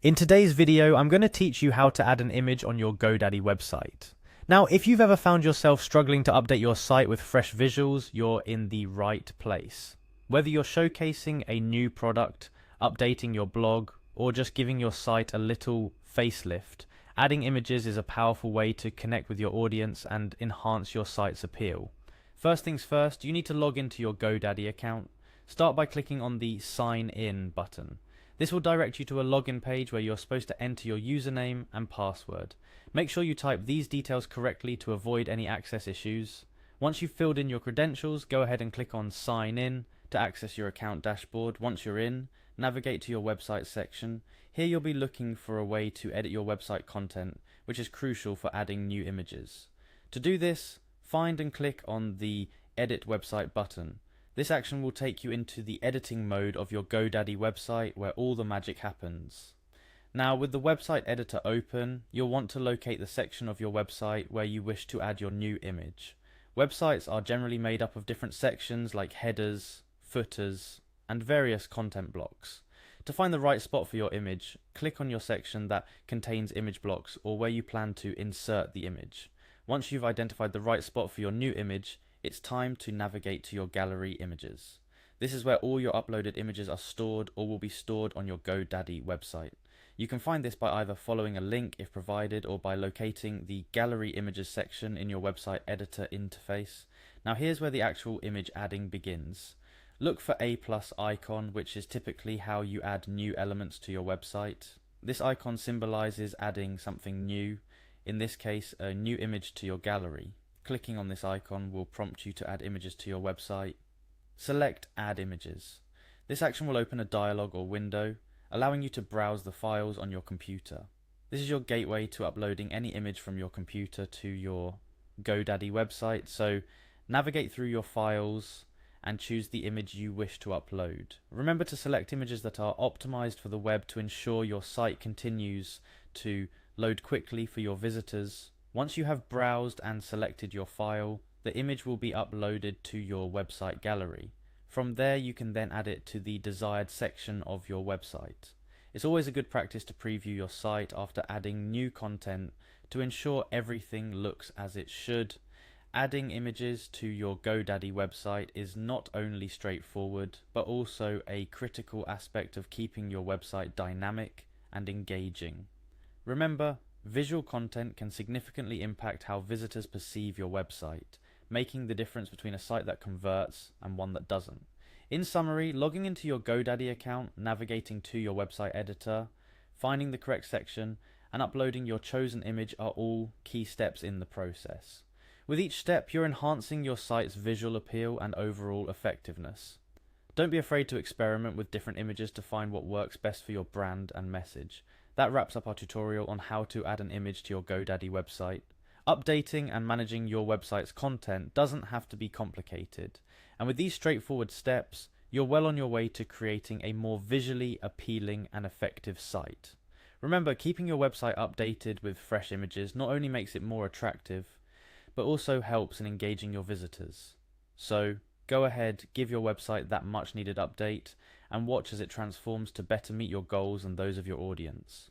In today's video, I'm going to teach you how to add an image on your Godaddy website. Now, if you've ever found yourself struggling to update your site with fresh visuals, you're in the right place. Whether you're showcasing a new product, updating your blog, or just giving your site a little facelift, adding images is a powerful way to connect with your audience and enhance your site's appeal. First things first, you need to log into your Godaddy account. Start by clicking on the Sign In button. This will direct you to a login page where you're supposed to enter your username and password. Make sure you type these details correctly to avoid any access issues. Once you've filled in your credentials, go ahead and click on Sign In to access your account dashboard. Once you're in, navigate to your website section. Here you'll be looking for a way to edit your website content, which is crucial for adding new images. To do this, find and click on the Edit Website button. This action will take you into the editing mode of your Godaddy website where all the magic happens. Now, with the website editor open, you'll want to locate the section of your website where you wish to add your new image. Websites are generally made up of different sections like headers, footers, and various content blocks. To find the right spot for your image, click on your section that contains image blocks or where you plan to insert the image. Once you've identified the right spot for your new image, it's time to navigate to your gallery images. This is where all your uploaded images are stored or will be stored on your Godaddy website. You can find this by either following a link if provided or by locating the gallery images section in your website editor interface. Now here's where the actual image adding begins. Look for a plus icon, which is typically how you add new elements to your website. This icon symbolizes adding something new, in this case a new image to your gallery. Clicking on this icon will prompt you to add images to your website. Select Add Images. This action will open a dialog or window, allowing you to browse the files on your computer. This is your gateway to uploading any image from your computer to your Godaddy website, so navigate through your files and choose the image you wish to upload. Remember to select images that are optimized for the web to ensure your site continues to load quickly for your visitors. Once you have browsed and selected your file, the image will be uploaded to your website gallery. From there, you can then add it to the desired section of your website. It's always a good practice to preview your site after adding new content to ensure everything looks as it should. Adding images to your Godaddy website is not only straightforward, but also a critical aspect of keeping your website dynamic and engaging. Remember, visual content can significantly impact how visitors perceive your website, making the difference between a site that converts and one that doesn't. In summary, logging into your Godaddy account, navigating to your website editor, finding the correct section, and uploading your chosen image are all key steps in the process. With each step, you're enhancing your site's visual appeal and overall effectiveness. Don't be afraid to experiment with different images to find what works best for your brand and message. That wraps up our tutorial on how to add an image to your Godaddy website. Updating and managing your website's content doesn't have to be complicated, and with these straightforward steps, you're well on your way to creating a more visually appealing and effective site. Remember, keeping your website updated with fresh images not only makes it more attractive, but also helps in engaging your visitors. So, go ahead, give your website that much needed update, and watch as it transforms to better meet your goals and those of your audience.